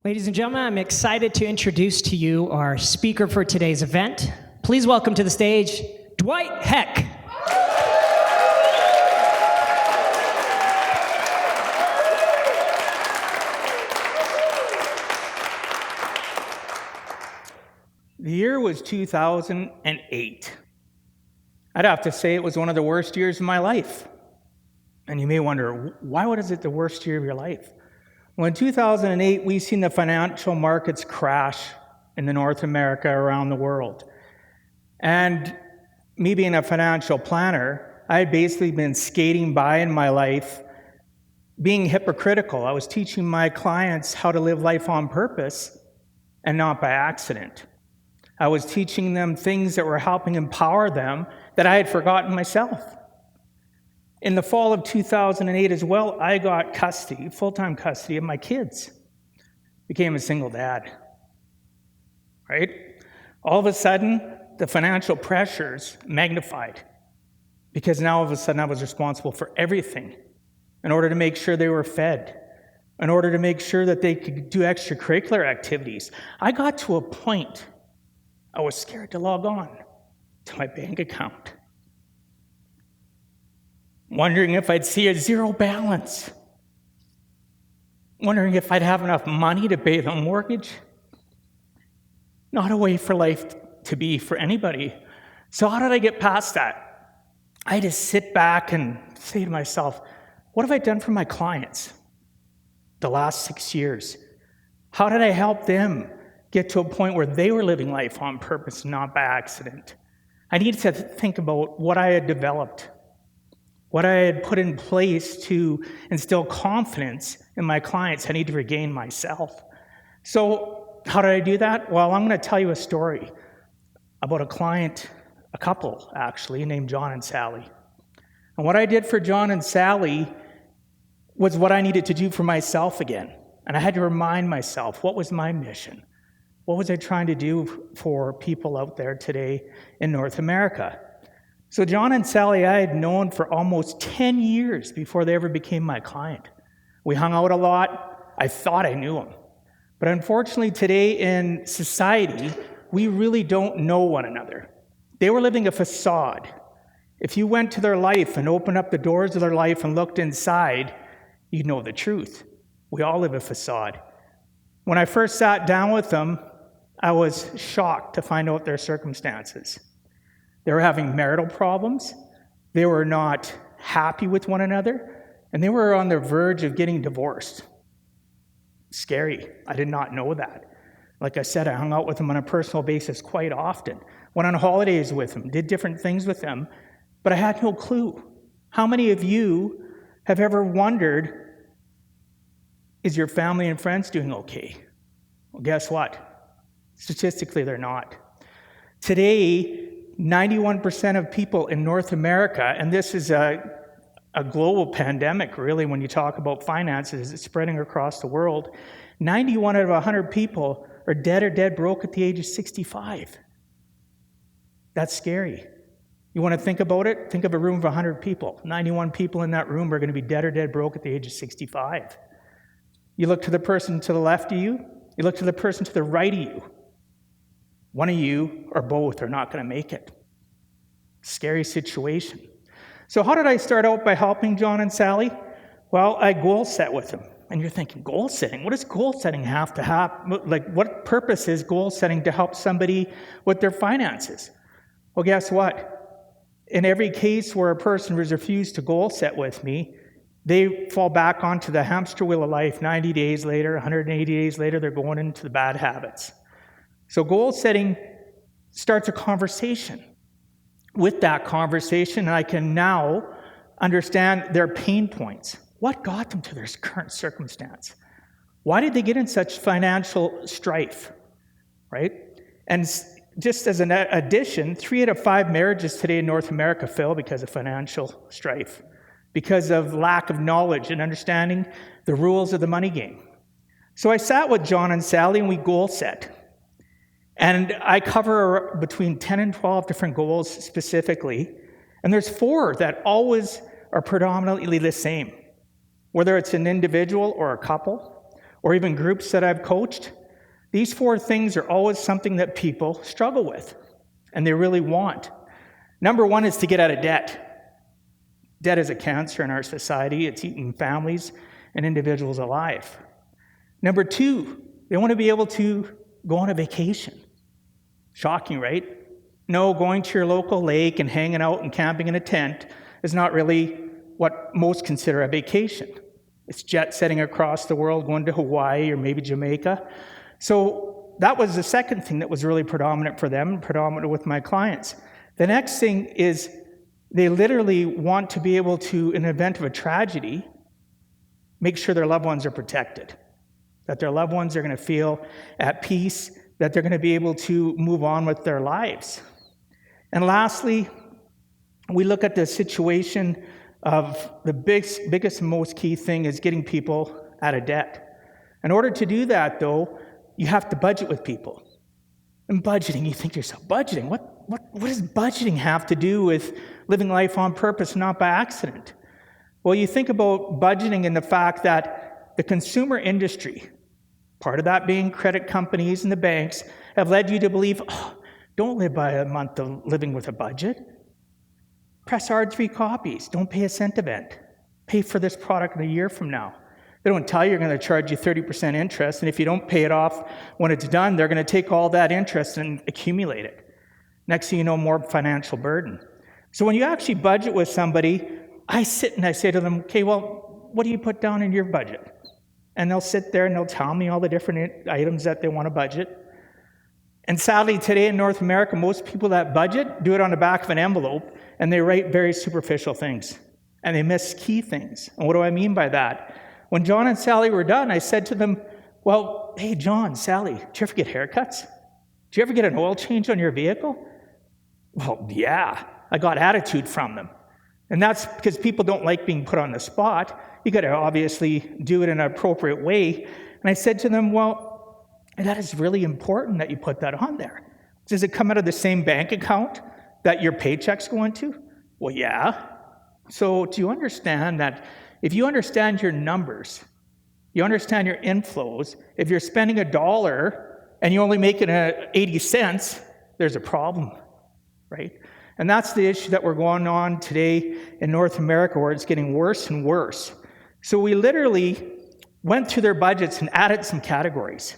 Ladies and gentlemen, I'm excited to introduce to you our speaker for today's event. Please welcome to the stage, Dwight Heck. The year was 2008. I'd have to say it was one of the worst years of my life. And you may wonder, why was it the worst year of your life? Well, in 2008, we seen the financial markets crash in North America, around the world. And me being a financial planner, I had basically been skating by in my life, being hypocritical. I was teaching my clients how to live life on purpose and not by accident. I was teaching them things that were helping empower them that I had forgotten myself. In the fall of 2008 as well, I got custody, full-time custody of my kids. Became a single dad, right? All of a sudden, the financial pressures magnified because now all of a sudden I was responsible for everything in order to make sure they were fed, in order to make sure that they could do extracurricular activities. I got to a point I was scared to log on to my bank account, wondering if I'd see a zero balance, wondering if I'd have enough money to pay the mortgage. Not a way for life to be for anybody. So how did I get past that? I had to sit back and say to myself, what have I done for my clients the last 6 years? How did I help them get to a point where they were living life on purpose, not by accident? I needed to think about what I had developed, what I had put in place to instill confidence in my clients. I need to regain myself. So how did I do that? Well, I'm going to tell you a story about a couple actually, named John and Sally. And what I did for John and Sally was what I needed to do for myself again. And I had to remind myself, what was my mission? What was I trying to do for people out there today in North America? So John and Sally, I had known for almost 10 years before they ever became my client. We hung out a lot. I thought I knew them. But unfortunately, today in society, we really don't know one another. They were living a facade. If you went to their life and opened up the doors of their life and looked inside, you'd know the truth. We all live a facade. When I first sat down with them, I was shocked to find out their circumstances. They were having marital problems. They were not happy with one another. And they were on the verge of getting divorced. Scary. I did not know that. Like I said, I hung out with them on a personal basis quite often. Went on holidays with them, did different things with them, but I had no clue. How many of you have ever wondered, is your family and friends doing okay? Well, guess what? Statistically, they're not. Today, 91% of people in North America, and this is a global pandemic, really, when you talk about finances, it's spreading across the world. 91 out of 100 people are dead or dead broke at the age of 65. That's scary. You want to think about it? Think of a room of 100 people. 91 people in that room are going to be dead or dead broke at the age of 65. You look to the person to the left of you, you look to the person to the right of you. One of you or both are not going to make it. Scary situation. So how did I start out by helping John and Sally? Well, I goal set with them. And you're thinking, goal setting? What does goal setting have to happen? Like, what purpose is goal setting to help somebody with their finances? Well, guess what? In every case where a person was refused to goal set with me, they fall back onto the hamster wheel of life. 90 days later, 180 days later, they're going into the bad habits. So goal setting starts a conversation. With that conversation, I can now understand their pain points. What got them to their current circumstance? Why did they get in such financial strife, right? And just as an addition, 3 out of 5 marriages today in North America fail because of financial strife, because of lack of knowledge and understanding the rules of the money game. So I sat with John and Sally and we goal set. And I cover between 10 and 12 different goals specifically. And there's 4 that always are predominantly the same. Whether it's an individual or a couple, or even groups that I've coached, these 4 things are always something that people struggle with, and they really want. Number 1 is to get out of debt. Debt is a cancer in our society. It's eating families and individuals alive. Number 2, they want to be able to go on a vacation. Shocking, right? No, going to your local lake and hanging out and camping in a tent is not really what most consider a vacation. It's jet setting across the world, going to Hawaii or maybe Jamaica. So that was the second thing that was really predominant for them, predominant with my clients. The next thing is they literally want to be able to, in the event of a tragedy, make sure their loved ones are protected, that their loved ones are going to feel at peace, that they're going to be able to move on with their lives. And lastly, we look at the situation of the biggest and most key thing is getting people out of debt. In order to do that, though, you have to budget with people. And budgeting, you think to yourself, budgeting? What does budgeting have to do with living life on purpose, not by accident? Well, you think about budgeting and the fact that the consumer industry, part of that being credit companies and the banks, have led you to believe, don't live by a month of living with a budget. Press hard 3 copies. Don't pay a cent of it. Pay for this product in a year from now. They don't tell you they're going to charge you 30% interest, and if you don't pay it off when it's done, they're going to take all that interest and accumulate it. Next thing you know, more financial burden. So when you actually budget with somebody, I sit and I say to them, okay, well, what do you put down in your budget? And they'll sit there and they'll tell me all the different items that they want to budget. And sadly, today in North America, most people that budget do it on the back of an envelope, and they write very superficial things, and they miss key things. And what do I mean by that? When John and Sally were done, I said to them, well, hey, John, Sally, do you ever get haircuts? Do you ever get an oil change on your vehicle? Well, yeah, I got attitude from them. And that's because people don't like being put on the spot. You got to obviously do it in an appropriate way. And I said to them, well, that is really important that you put that on there. Does it come out of the same bank account that your paycheck's going to? Well, yeah. So do you understand that if you understand your numbers, you understand your inflows, if you're spending $1 and you only make it 80 cents, there's a problem, right? And that's the issue that we're going on today in North America, where it's getting worse and worse. So we literally went through their budgets and added some categories.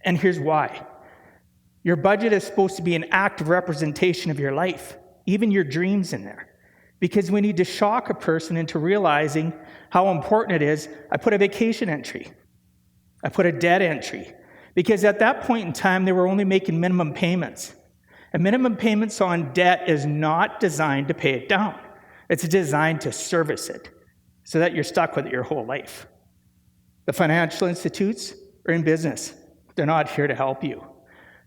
And here's why. Your budget is supposed to be an active representation of your life, even your dreams in there. Because we need to shock a person into realizing how important it is. I put a vacation entry. I put a debt entry. Because at that point in time, they were only making minimum payments. And minimum payments on debt is not designed to pay it down. It's designed to service it so that you're stuck with it your whole life. The financial institutes are in business. They're not here to help you.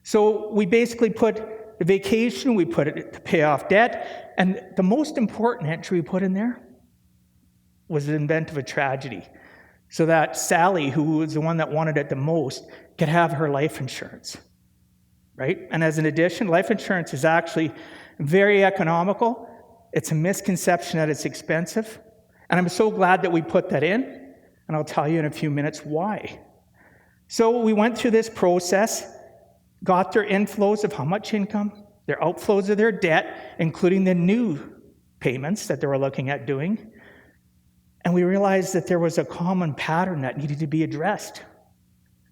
So we basically put the vacation, we put it to pay off debt, and the most important entry we put in there was the event of a tragedy, so that Sally, who was the one that wanted it the most, could have her life insurance, right? And as an addition, life insurance is actually very economical. It's a misconception that it's expensive, and I'm so glad that we put that in, and I'll tell you in a few minutes why. So we went through this process, got their inflows of how much income, their outflows of their debt, including the new payments that they were looking at doing. And we realized that there was a common pattern that needed to be addressed.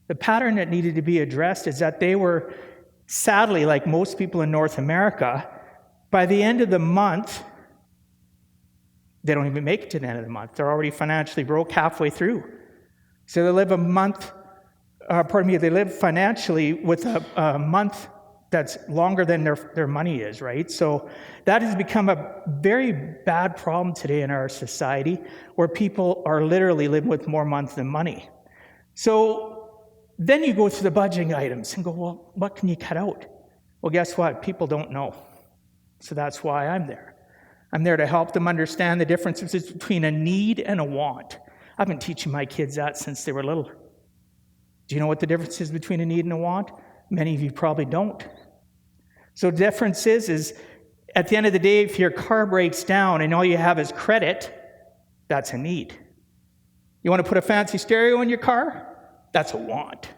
The pattern that needed to be addressed is that they were, sadly, like most people in North America, by the end of the month, they don't even make it to the end of the month. They're already financially broke halfway through. So they live they live financially with a month that's longer than their money is, right? So that has become a very bad problem today in our society, where people are literally living with more months than money. So then you go through the budgeting items and go, well, what can you cut out? Well, guess what? People don't know. So that's why I'm there. I'm there to help them understand the differences between a need and a want. I've been teaching my kids that since they were little. Do you know what the difference is between a need and a want? Many of you probably don't. So the difference is at the end of the day, if your car breaks down and all you have is credit, that's a need. You want to put a fancy stereo in your car? That's a want.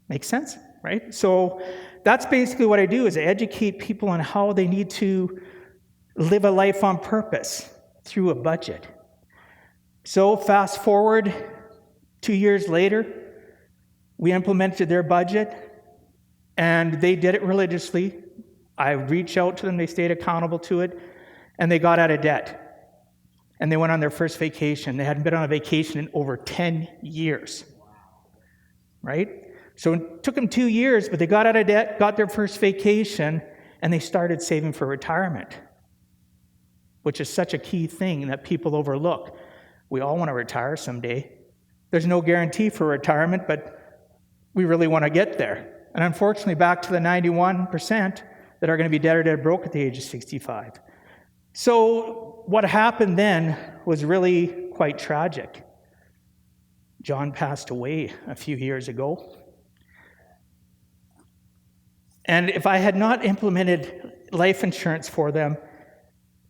Makes sense, right? So that's basically what I do, is I educate people on how they need to live a life on purpose through a budget. So fast forward 2 years later, we implemented their budget, and they did it religiously. I reached out to them, they stayed accountable to it, and they got out of debt. And they went on their first vacation. They hadn't been on a vacation in over 10 years, right? So it took them 2 years, but they got out of debt, got their first vacation, and they started saving for retirement, which is such a key thing that people overlook. We all want to retire someday. There's no guarantee for retirement, but we really want to get there. And unfortunately, back to the 91% that are going to be dead or dead broke at the age of 65. So what happened then was really quite tragic. John passed away a few years ago. And if I had not implemented life insurance for them,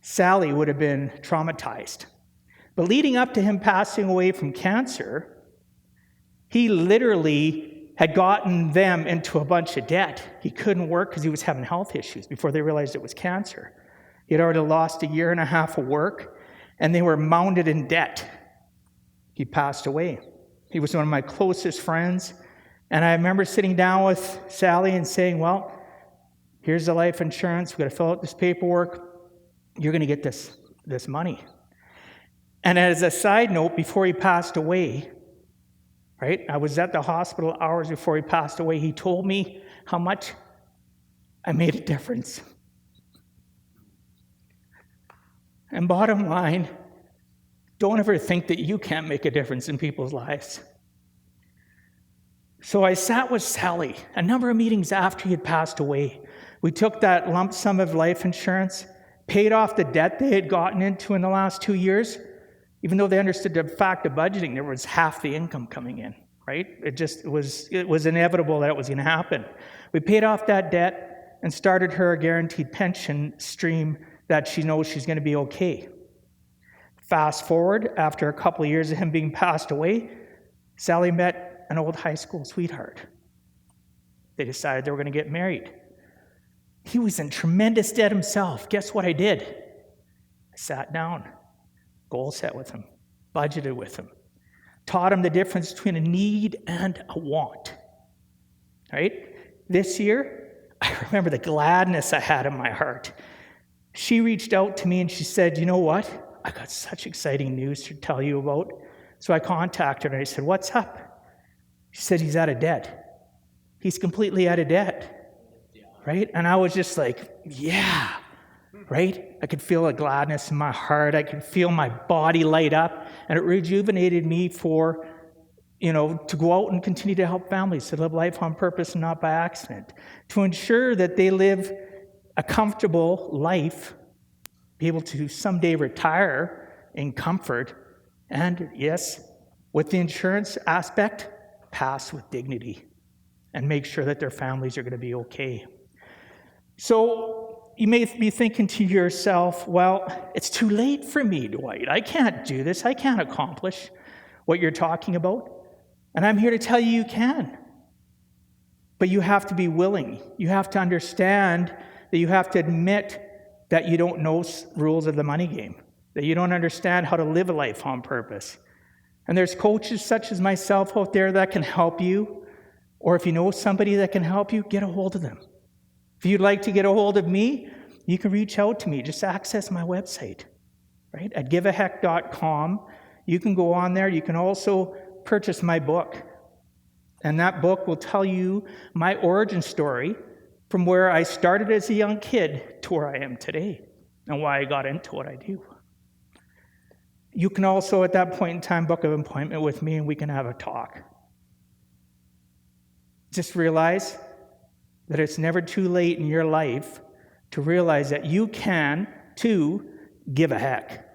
Sally would have been traumatized. But leading up to him passing away from cancer, he literally had gotten them into a bunch of debt. He couldn't work because he was having health issues before they realized it was cancer. He had already lost 1.5 years of work, and they were mounted in debt. He passed away. He was one of my closest friends, and I remember sitting down with Sally and saying, well, here's the life insurance. We've got to fill out this paperwork. You're going to get this money. And as a side note, before he passed away, right, I was at the hospital hours before he passed away. He told me how much I made a difference. And bottom line, don't ever think that you can't make a difference in people's lives. So I sat with Sally a number of meetings after he had passed away. We took that lump sum of life insurance, paid off the debt they had gotten into in the last 2 years. Even though they understood the fact of budgeting, there was half the income coming in, right? It was inevitable that it was going to happen. We paid off that debt and started her a guaranteed pension stream that she knows she's going to be okay. Fast forward, after a couple of years of him being passed away, Sally met an old high school sweetheart. They decided they were going to get married. He was in tremendous debt himself. Guess what I did? I sat down, goal set with him, budgeted with him, taught him the difference between a need and a want. Right? This year, I remember the gladness I had in my heart. She reached out to me and she said, you know what? I got such exciting news to tell you about. So I contacted her and I said, what's up? She said, he's out of debt. He's completely out of debt. Right? And I was just like, yeah, right? I could feel a gladness in my heart. I could feel my body light up. And it rejuvenated me for, to go out and continue to help families to live life on purpose and not by accident. To ensure that they live a comfortable life, be able to someday retire in comfort, and yes, with the insurance aspect, pass with dignity and make sure that their families are going to be okay. So you may be thinking to yourself, well, it's too late for me, Dwight. I can't do this. I can't accomplish what you're talking about. And I'm here to tell you can. But you have to be willing. You have to understand that you have to admit that you don't know rules of the money game, that you don't understand how to live a life on purpose. And there's coaches such as myself out there that can help you, or if you know somebody that can help you, get a hold of them. If you'd like to get a hold of me, you can reach out to me. Just access my website, right, at giveaheck.com. You can go on there. You can also purchase my book. And that book will tell you my origin story from where I started as a young kid to where I am today and why I got into what I do. You can also, at that point in time, book an appointment with me and we can have a talk. Just realize that it's never too late in your life to realize that you can, too, give a heck.